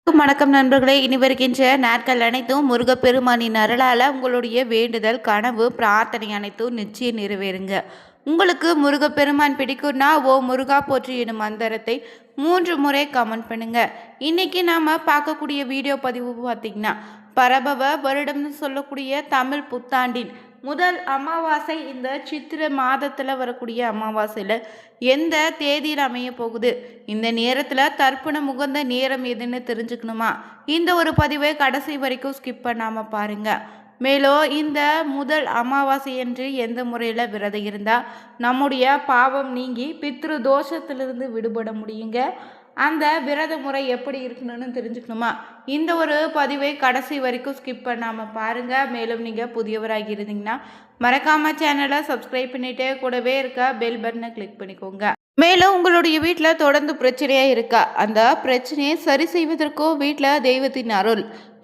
வணக்கம் நண்பர்களே. இனி வருகின்ற நாட்கள் அனைத்தும் முருகப்பெருமானின் அருளால் உங்களுடைய வேண்டுதல் கனவு பிரார்த்தனை அனைத்தும் நிச்சயம் நிறைவேறுங்க. உங்களுக்கு முருகப்பெருமான் பிடிக்கும்னா ஓ முருகா போற்றி எனும் மந்திரத்தை 3 முறை கமெண்ட் பண்ணுங்க. இன்னைக்கு நாம பார்க்கக்கூடிய வீடியோ பதிவு பார்த்தீங்கன்னா பரபவ வருடம்னு சொல்லக்கூடிய தமிழ் புத்தாண்டின் முதல் அமாவாசை இந்த சித்திரை மாதத்தில் வரக்கூடிய அமாவாசையில் எந்த தேதியில் அமைய போகுது, இந்த நேரத்தில் தர்ப்பணம் உகந்த நேரம் எதுன்னு தெரிஞ்சுக்கணுமா? இந்த ஒரு பதிவை கடைசி வரைக்கும் ஸ்கிப் பண்ணாமல் பாருங்கள். மேலும் இந்த முதல் அமாவாசை என்று எந்த முறையில் விரதம் இருந்தால் நம்முடைய பாவம் நீங்கி பித்ரு தோஷத்திலிருந்து விடுபட முடியுங்க, அந்த விரத முறை எப்படி இருக்கணும்னு தெரிஞ்சுக்கணுமா? இந்த ஒரு பதிவை கடைசி வரைக்கும் ஸ்கிப் பண்ணாமல் பாருங்கள். மேலும் நீங்கள் புதியவராகி இருந்தீங்கன்னா மறக்காமல் சேனலை சப்ஸ்கிரைப் பண்ணிவிட்டு கூடவே இருக்க பெல் பட்டனை கிளிக் பண்ணிக்கோங்க. மேலும் உங்களுடைய வீட்டில் தொடர்ந்து பிரச்சனையாக இருக்கா, அந்த பிரச்சனையை சரி செய்வதற்கோ வீட்டில் தெய்வத்தின் அருள்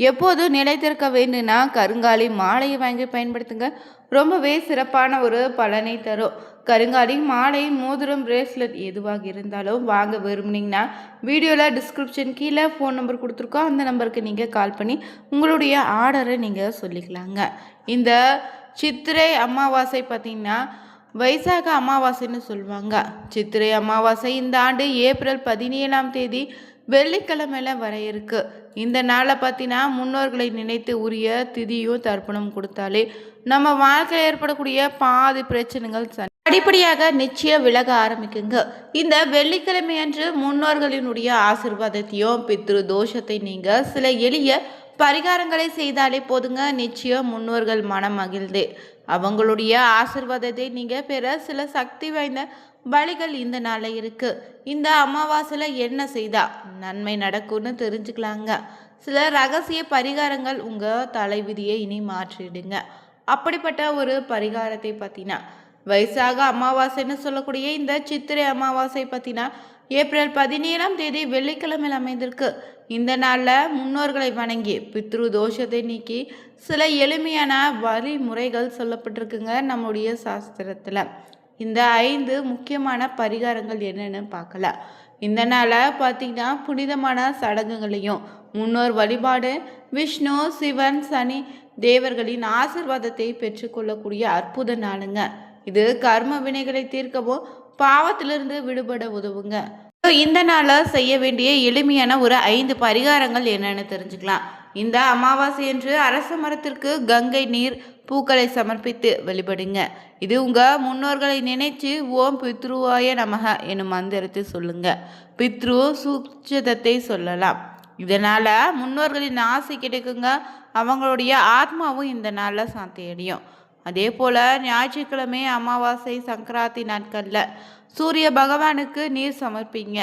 எப்போதும் நிலைத்திருக்க வேண்டும்னா கருங்காலி மாலையை வாங்கி பயன்படுத்துங்க. ரொம்பவே சிறப்பான ஒரு பலனை தரும். கருங்காலி மாலை, மோதிரம், பிரேஸ்லெட் எதுவாக இருந்தாலும் வாங்க விரும்புனீங்கன்னா வீடியோவில் டிஸ்கிரிப்ஷன் கீழே ஃபோன் நம்பர் கொடுத்துருக்கோம். அந்த நம்பருக்கு நீங்கள் கால் பண்ணி உங்களுடைய ஆர்டரை நீங்கள் சொல்லிக்கலாங்க. இந்த சித்திரை அமாவாசை பார்த்திங்கன்னா வைசாக அமாவாசைன்னு சொல்லுவாங்க. சித்திரை அமாவாசை இந்த ஆண்டு ஏப்ரல் 17ஆம் தேதி வெள்ளிக்கிழமையில் வர இருக்கு. இந்த நாளை பார்த்தீங்கன்னா முன்னோர்களை நினைத்து உரிய திதியும் தர்ப்பணம் கொடுத்தாலே நம்ம வாழ்க்கையில் ஏற்படக்கூடிய பாதி பிரச்சனைகள் படிப்படியாக நிச்சயம் விலக ஆரம்பிக்குங்க. இந்த வெள்ளிக்கிழமை அன்று முன்னோர்களினுடைய ஆசிர்வாதத்தையும் பித்ரு தோஷத்தை நீங்க சில எளிய பரிகாரங்களை செய்தாலே போதுங்க. நிச்சயம் முன்னோர்கள் மனம் மகிழ்ந்து அவங்களுடைய ஆசிர்வாதத்தை நீங்க பெற சில சக்தி வாய்ந்த வழிகள் இந்த நாளில் இருக்கு. இந்த அமாவாசையில் என்ன செய்தா நன்மை நடக்கும்னு தெரிஞ்சுக்கலாங்க. சில ரகசிய பரிகாரங்கள் உங்க தலைவிதியை இனி மாற்றிடுங்க. அப்படிப்பட்ட ஒரு பரிகாரத்தை பார்த்தீங்கன்னா வைசாக அமாவாசைன்னு சொல்லக்கூடிய இந்த சித்திரை அமாவாசை பார்த்தீங்கன்னா ஏப்ரல் 17ஆம் தேதி வெள்ளிக்கிழமையில் அமைந்திருக்கு. இந்த நாளில் முன்னோர்களை வணங்கி பித்ரு தோஷத்தை நீக்கி சில எளிமையான வழிமுறைகள் சொல்லப்பட்டிருக்குங்க நம்முடைய சாஸ்திரத்தில். இந்த 5 முக்கியமான பரிகாரங்கள் என்னென்னு பார்க்கலாம். இந்த நாளை பார்த்திங்கன்னா புனிதமான சடங்குகளையும் முன்னோர் வழிபாடு, விஷ்ணு, சிவன், சனி தேவர்களின் ஆசிர்வாதத்தை பெற்றுக்கொள்ளக்கூடிய அற்புத நாளுங்க. இது கர்ம வினைகளை தீர்க்கவும் பாவத்திலிருந்து விடுபட உதவுங்க. இந்த நாளில் செய்ய வேண்டிய எளிமையான ஒரு 5 பரிகாரங்கள் என்னன்னு தெரிஞ்சுக்கலாம். இந்த அமாவாசை என்று அரச மரத்திற்கு கங்கை நீர் பூக்களை சமர்ப்பித்து வழிபடுங்க. இது உங்க முன்னோர்களை நினைச்சு ஓம் பித்ருவாய நமக எனும் மந்திரத்தை சொல்லுங்க. பித்ரு சூட்சதத்தை சொல்லலாம். இதனால முன்னோர்களின் ஆசை கிடைக்குங்க. அவங்களுடைய ஆத்மாவும் இந்த நாளில் சாந்தி அடையும். அதே போல் ஞாயிற்றுக்கிழமை அமாவாசை சங்கராந்தி நாட்களில் சூரிய பகவானுக்கு நீர் சமர்ப்பிங்க.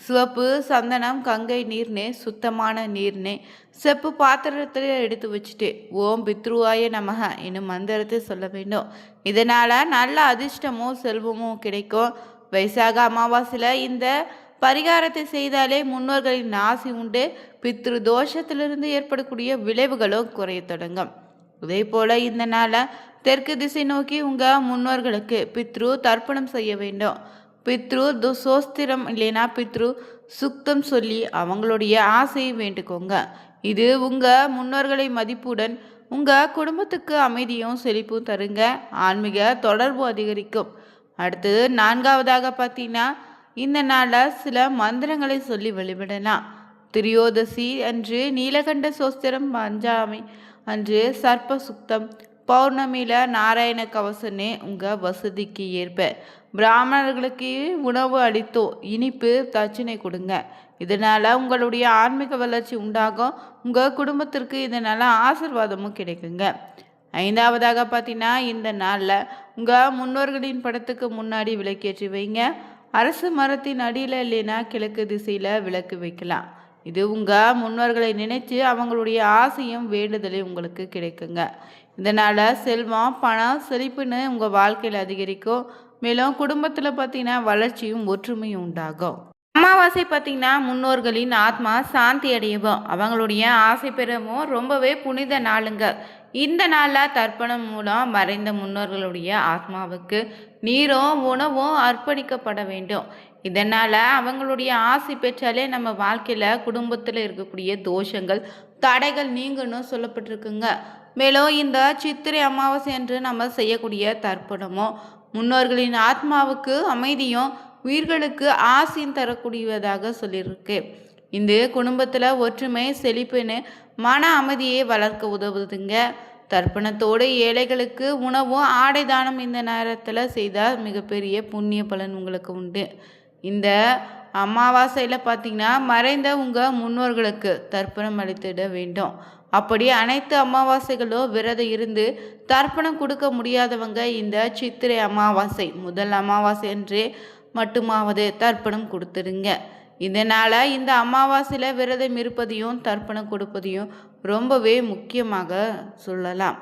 சிவப்பு சந்தனம் கங்கை நீர்னே சுத்தமான நீர்னே செப்பு பாத்திரத்தில் எடுத்து வச்சுட்டு ஓம் பித்ருவாய நமக என்னும் மந்திரத்தை சொல்ல வேண்டும். இதனால் நல்ல அதிர்ஷ்டமும் செல்வமும் கிடைக்கும். வைசாக அமாவாசையில் இந்த பரிகாரத்தை செய்தாலே முன்னோர்களின் ஆசி உண்டு. பித்ரு தோஷத்திலிருந்து ஏற்படக்கூடிய விளைவுகளும் குறைய தொடங்கும். இதே போல் இந்த நாளை தெற்கு திசை நோக்கி உங்கள் முன்னோர்களுக்கு பித்ரு தர்ப்பணம் செய்ய வேண்டும். பித்ரு சோஸ்திரம் இல்லைனா பித்ரு சுத்தம் சொல்லி அவங்களுடைய ஆசையை வேண்டுக்கோங்க. இது உங்கள் முன்னோர்களை மதிப்புடன் உங்கள் குடும்பத்துக்கு அமைதியும் செழிப்பும் தருங்க. ஆன்மீக தொடர்பு அதிகரிக்கும். அடுத்தது 4வதாக பார்த்தீங்கன்னா இந்த நாளில் சில மந்திரங்களை சொல்லி வழிபடலாம். திரியோதசி அன்று நீலகண்ட சோஸ்திரம், பஞ்சாமி அன்று சர்ப்ப சுத்தம், பௌர்ணமியில் நாராயண கவசனே உங்கள் வசதிக்கு ஏற்ப பிராமணர்களுக்கு உணவு அளித்தோ இனிப்பு தட்சணை கொடுங்க. இதனால் உங்களுடைய ஆன்மீக வளர்ச்சி உண்டாகும். உங்கள் குடும்பத்திற்கு இதனால் ஆசிர்வாதமும் கிடைக்குங்க. 5வதாக பார்த்தீங்கன்னா இந்த நாளில் உங்கள் முன்னோர்களின் படத்துக்கு முன்னாடி விளக்கேற்றி வைங்க. அரசு மரத்தின் அடியில் இல்லைன்னா கிழக்கு திசையில் விளக்கு வைக்கலாம். இது உங்கள் முன்னோர்களை நினைச்சு அவங்களுடைய ஆசையும் வேண்டுதலையும் உங்களுக்கு கிடைக்குங்க. இதனால் செல்வம், பணம், செழிப்புன்னு உங்கள் வாழ்க்கையில் அதிகரிக்கும். மேலும் குடும்பத்தில் பார்த்தீங்கன்னா வளர்ச்சியும் ஒற்றுமையும் உண்டாகும். அமாவாசை பார்த்திங்கன்னா முன்னோர்களின் ஆத்மா சாந்தி அடையவும் அவங்களுடைய ஆசை பெறவும் ரொம்பவே புனித நாளுங்க. இந்த நாளில் தர்ப்பணம் மூலம் மறைந்த முன்னோர்களுடைய ஆத்மாவுக்கு நீரும் உணவும் அர்ப்பணிக்கப்பட வேண்டும். இதனால் அவங்களுடைய ஆசை பெற்றாலே நம்ம வாழ்க்கையில் குடும்பத்தில் இருக்கக்கூடிய தோஷங்கள் தடைகள் நீங்கணும் சொல்லப்பட்டிருக்குங்க. மேலும் இந்த சித்திரை அமாவாசை என்று நம்ம செய்யக்கூடிய தர்ப்பணமோ முன்னோர்களின் ஆத்மாவுக்கு அமைதியும் உயிர்களுக்கு ஆசையும் தரக்கூடியதாக சொல்லியிருக்கு. இந்த குடும்பத்தில் ஒற்றுமை செழிப்புன்னு மன அமைதியை வளர்க்க உதவுதுங்க. தர்ப்பணத்தோடு ஏழைகளுக்கு உணவும் ஆடை தானம் இந்த நேரத்தில் செய்தால் மிகப்பெரிய புண்ணிய பலன் உங்களுக்கு உண்டு. இந்த அமாவாசையில் பார்த்திங்கன்னா மறைந்த உங்கள் முன்னோர்களுக்கு தர்ப்பணம் அளித்திட வேண்டும். அப்படி அனைத்து அமாவாசைகளும் விரதம் இருந்து தர்ப்பணம் கொடுக்க முடியாதவங்க இந்த சித்திரை அமாவாசை முதல் அமாவாசை அன்றே மட்டுமாவது தர்ப்பணம் கொடுத்துடுங்க. இதனால் இந்த அமாவாசையில் விரதம் இருப்பதையும் தர்ப்பணம் கொடுப்பதையும் ரொம்பவே முக்கியமாக சொல்லலாம்.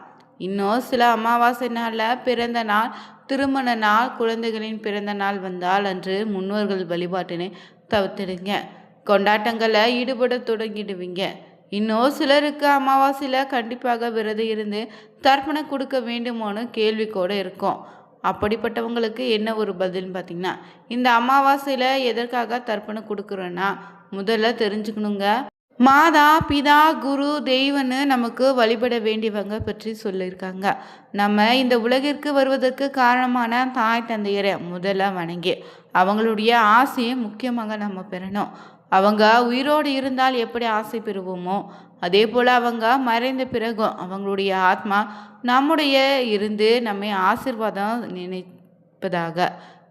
இன்னும் சில அமாவாசை நாளில் பிறந்த நாள், திருமண நாள், குழந்தைகளின் பிறந்த நாள் வந்தால் அன்று முன்னோர்கள் வழிபாட்டினை தவிர்த்திடுங்க. கொண்டாட்டங்களில் ஈடுபட தொடங்கிடுவீங்க. இன்னும் சிலருக்கு அமாவாசையில் கண்டிப்பாக விரதம் இருந்து தர்ப்பணம் கொடுக்க வேண்டுமோன்னு கேள்வி கூட இருக்கும். அப்படிப்பட்டவங்களுக்கு என்ன ஒரு பதில்னு பார்த்திங்கன்னா, இந்த அமாவாசையில் எதற்காக தர்ப்பணம் கொடுக்குறோன்னா முதல்ல தெரிஞ்சுக்கணுங்க. மாதா பிதா குரு தெய்வன்னு நமக்கு வழிபட வேண்டியவங்க பற்றி சொல்லியிருக்காங்க. நம்ம இந்த உலகிற்கு வருவதற்கு காரணமான தாய் தந்தையரை முதல்ல வணங்கி அவங்களுடைய ஆசையை முக்கியமாக நம்ம பெறணும். அவங்க உயிரோடு இருந்தால் எப்படி ஆசை பெறுவோமோ அதே போல் அவங்க மறைந்த பிறகும் அவங்களுடைய ஆத்மா நம்முடைய இருந்து நம்மை ஆசீர்வாதம்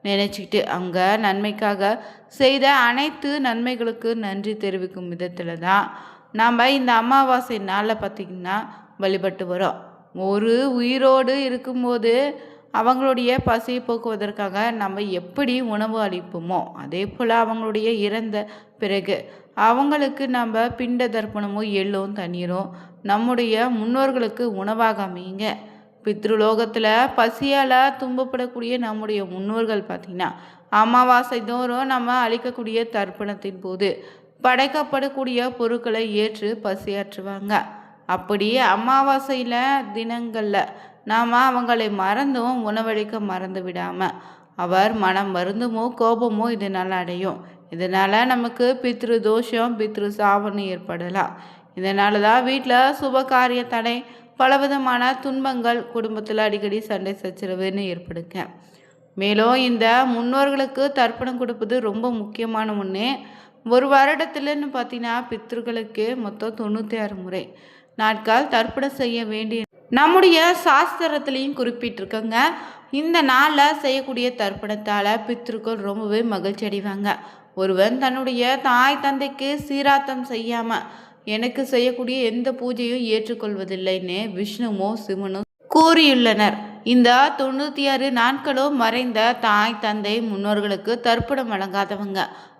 நினைச்சிக்கிட்டு அவங்க நன்மைக்காக செய்த அனைத்து நன்மைகளுக்கு நன்றி தெரிவிக்கும் விதத்தில் தான் நாம் இந்த அமாவாசை நாளில் பார்த்திங்கன்னா வழிபட்டு வரோம். ஒரு உயிரோடு இருக்கும்போது அவங்களுடைய பசியை போக்குவதற்காக நம்ம எப்படி உணவு அளிப்போமோ அதே போல் அவங்களுடைய இறந்த பிறகு அவங்களுக்கு நம்ம பிண்ட தர்ப்பணமோ எள்ளும் தண்ணீரும் நம்முடைய முன்னோர்களுக்கு உணவாக அமையுங்க. பித்ருலோகத்தில் பசியால் துன்பப்படக்கூடிய நம்முடைய முன்னோர்கள் பார்த்திங்கன்னா அமாவாசை தோறும் நம்ம அளிக்கக்கூடிய தர்ப்பணத்தின் போது படைக்கப்படக்கூடிய பொருட்களை ஏற்று பசியாற்றுவாங்க. அப்படி அமாவாசையில் தினங்களில் நாம் அவங்களை மறந்தும் உணவளிக்க மறந்து விடாமல் அவர் மனம் வருந்தமோ கோபமோ இதனால் அடையும். இதனால் நமக்கு பித்ரு தோஷம் பித்ரு சாபம் ஏற்படலாம். இதனால தான் வீட்டில் சுபகாரிய தடை பலவிதமான துன்பங்கள் குடும்பத்தில் அடிக்கடி சண்டை சச்சரவுன்னு ஏற்படுங்க. மேலும் இந்த முன்னோர்களுக்கு தர்ப்பணம் கொடுப்பது ரொம்ப முக்கியமான ஒன்று. ஒரு வருடத்துலன்னு பார்த்தீங்கன்னா பித்ருக்களுக்கு மொத்தம் 96 முறை நாட்கள் தர்ப்பணம் செய்ய வேண்டிய நம்முடைய சாஸ்திரத்துலேயும் குறிப்பிட்டிருக்கங்க. இந்த நாளில் செய்யக்கூடிய தர்ப்பணத்தால் பித்ருக்கள் ரொம்பவே மகிழ்ச்சி அடைவாங்க. ஒருவன் தன்னுடைய தாய் தந்தைக்கு சீராத்தம் செய்யாமல் எனக்கு செய்யக்கூடிய எந்த பூஜையும் ஏற்றுக்கொள்வதில்லைன்னு விஷ்ணுவோ சிவனும் கூறியுள்ளனர். இந்த 96 நாட்களும் மறைந்த தாய் தந்தை முன்னோர்களுக்கு தர்ப்பணம்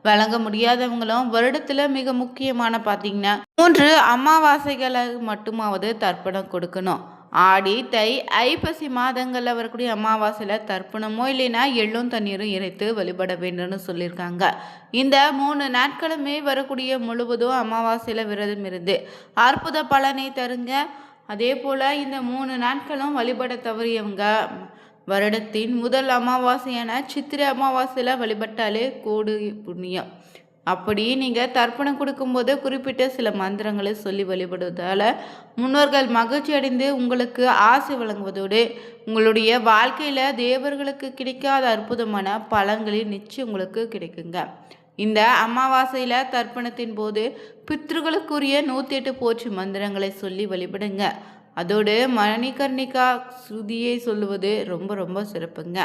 வழங்க முடியாதவங்களும் வருடத்தில் மிக முக்கியமான பார்த்தீங்கன்னா 3 அமாவாசைகளை மட்டுமாவது தர்ப்பணம் கொடுக்கணும். ஆடி தை ஐப்பசி மாதங்களில் வரக்கூடிய அமாவாசையில் தர்ப்பணமோ இல்லைன்னா எள்ளும் தண்ணீரும் இறைத்து வழிபட வேண்டும்னு சொல்லியிருக்காங்க. இந்த 3 நாட்களுமே வரக்கூடிய முழுவதும் அமாவாசையில் விரதம் இருந்து அற்புத பலனை தருங்க. அதே போல் இந்த 3 நாட்களும் வழிபட தவறியவங்க வருடத்தின் முதல் அமாவாசையான சித்திரை அமாவாசையில் வழிபட்டாலே கோடி புண்ணியம். அப்படி நீங்கள் தர்ப்பணம் கொடுக்கும்போது குறிப்பிட்ட சில மந்திரங்களை சொல்லி வழிபடுவதால் முன்னோர்கள் மகிழ்ச்சி அடைந்து உங்களுக்கு ஆசை வழங்குவதோடு உங்களுடைய வாழ்க்கையில் தேவர்களுக்கு கிடைக்காத அற்புதமான பலன்களில் நிச்சயம் உங்களுக்கு கிடைக்குங்க. இந்த அமாவாசையில் தர்ப்பணத்தின் போது பித்ருகளுக்குரிய 108 போற்றி மந்திரங்களை சொல்லி வழிபடுங்க. அதோடு மணிகர்ணிகா ஸ்ருதியை சொல்லுவது ரொம்ப ரொம்ப சிறப்புங்க.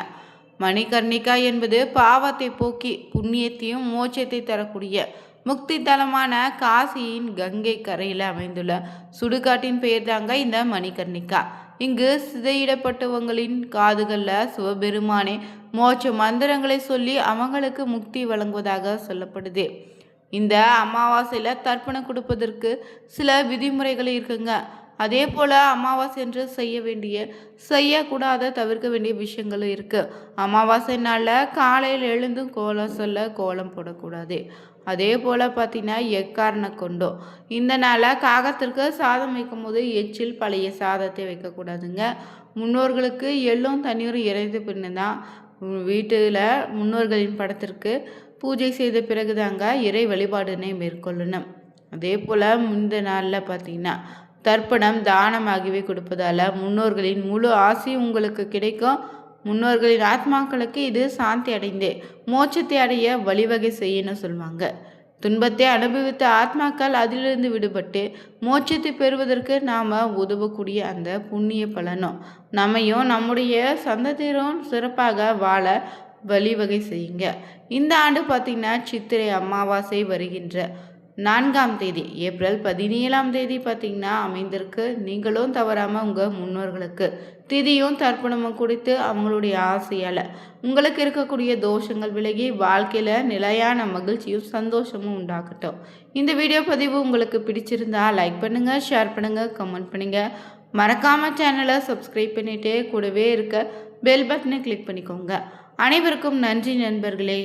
மணிகர்ணிகா என்பது பாவத்தை போக்கி புண்ணியத்தையும் மோட்சத்தை தரக்கூடிய முக்தி தலமான காசியின் கங்கை கரையில் அமைந்துள்ள சுடுகாட்டின் பெயர் தாங்க இந்த மணிகர்ணிகா. இங்கு சிதையிடப்பட்டவங்களின் காதுகளில் சிவபெருமானே மோட்ச மந்திரங்களை சொல்லி அவங்களுக்கு முக்தி வழங்குவதாக சொல்லப்படுது. இந்த அமாவாசையில் தர்ப்பணம் கொடுப்பதற்கு சில விதிமுறைகள் இருக்குங்க. அதே போல் அமாவாசை என்று செய்யக்கூடாத தவிர்க்க வேண்டிய விஷயங்களும் இருக்குது. அமாவாசை நாளில் காலையில் எழுந்தும் கோலம் போடக்கூடாது. அதே போல் பார்த்திங்கன்னா எக்காரணம் கொண்டோ இந்த நாளில் காகத்திற்கு சாதம் வைக்கும் போது எச்சில் பழைய சாதத்தை வைக்கக்கூடாதுங்க. முன்னோர்களுக்கு எள்ளும் தண்ணீரும் இறைந்த பின்னு தான் வீட்டில் முன்னோர்களின் படத்திற்கு பூஜை செய்த பிறகு தாங்க இறை வழிபாடுனை மேற்கொள்ளணும். அதே போல் இந்த நாளில் பார்த்திங்கன்னா தர்ப்பணம் தானமாகவே கொடுப்பதால் முன்னோர்களின் முழு ஆசையும் உங்களுக்கு கிடைக்கும். முன்னோர்களின் ஆத்மாக்களுக்கு இது சாந்தி அடைந்து மோட்சத்தை அடைய வழிவகை செய்யணும்னு சொல்லுவாங்க. துன்பத்தை அனுபவித்த ஆத்மாக்கள் அதிலிருந்து விடுபட்டு மோட்சத்தை பெறுவதற்கு நாம் உதவக்கூடிய அந்த புண்ணிய பலனும் நம்மையும் நம்முடைய சந்ததியரும் சிறப்பாக வாழ வழிவகை செய்யுங்க. இந்த ஆண்டு பார்த்திங்கன்னா சித்திரை அமாவாசை வருகின்ற 4ஆம் தேதி ஏப்ரல் 17ஆம் தேதி பார்த்திங்கன்னா அமைந்திருக்கு. நீங்களும் தவறாமல் உங்கள் முன்னோர்களுக்கு திதியும் தர்ப்பணமும் கொடுத்து அவங்களுடைய ஆசையால் உங்களுக்கு இருக்கக்கூடிய தோஷங்கள் விலகி வாழ்க்கையில் நிலையான மகிழ்ச்சியும் சந்தோஷமும் உண்டாகட்டும். இந்த வீடியோ பதிவு உங்களுக்கு பிடிச்சிருந்தா லைக் பண்ணுங்கள், ஷேர் பண்ணுங்கள், கமெண்ட் பண்ணுங்கள். மறக்காமல் சேனலை சப்ஸ்கிரைப் பண்ணிவிட்டு கூடவே இருக்க பெல் பட்டனை கிளிக் பண்ணிக்கோங்க. அனைவருக்கும் நன்றி நண்பர்களே.